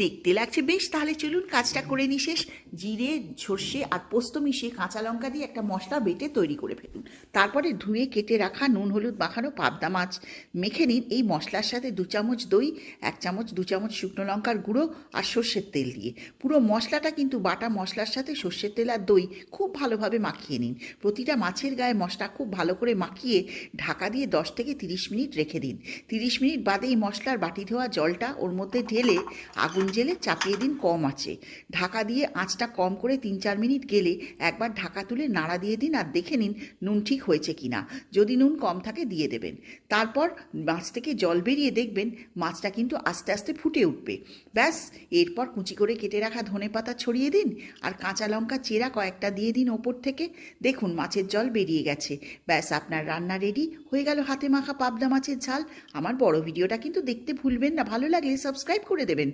দেখতে লাগছে বেশ, তাহলে চলুন কাজটা করে নি শেষ। জিরে, সর্ষে আর পোস্ত মিশিয়ে কাঁচা লঙ্কা দিয়ে একটা মশলা বেটে তৈরি করে ফেলুন। তারপরে ধুয়ে কেটে রাখা নুন হলুদ মাখানো পাবদা মাছ মেখে নিন এই মশলার সাথে 2 চামচ দই, 1 চামচ 2 চামচ শুকনো লঙ্কার গুঁড়ো আর সর্ষের তেল দিয়ে। পুরো মশলাটা কিন্তু বাটা মশলার সাথে সর্ষের তেল আর দই খুব ভালোভাবে মাখিয়ে নিন। প্রতিটা মাছের গায়ে মশলা খুব ভালো করে মাখিয়ে ঢাকা দিয়ে 10 থেকে 30 মিনিট রেখে দিন। 30 মিনিট বাদে এই মশলার বাটি ধোয়া জলটা ওর মধ্যে ঢেলে আগুন জেলে চাপিয়ে দিন কম আঁচে। ঢাকা দিয়ে আঁচটা কম করে 3-4 মিনিট গেলে একবার ঢাকা তুলে নাড়া দিয়ে দিন আর দেখে নিন নুন ঠিক হয়েছে কিনা। যদি নুন কম থাকে দিয়ে দেবেন। তারপর মাছ থেকে জল বেরিয়ে দেখবেন মাছটা কিন্তু আস্তে আস্তে ফুটে উঠবে। ব্যাস, এরপর কুচি করে কেটে রাখা ধনেপাতা ছড়িয়ে দিন আর কাঁচা লঙ্কা চেরা কয়েকটা দিয়ে দিন ওপর থেকে। দেখুন মাছের জল বেরিয়ে গেছে। ব্যাস, আপনার রান্না রেডি হয়ে গেল হাতে মাখা পাবদা মাছের ঝাল। আমার বড় ভিডিওটা কিন্তু দেখতে ভুলবেন না, ভালো লাগলে সাবস্ক্রাইব করে দেবেন।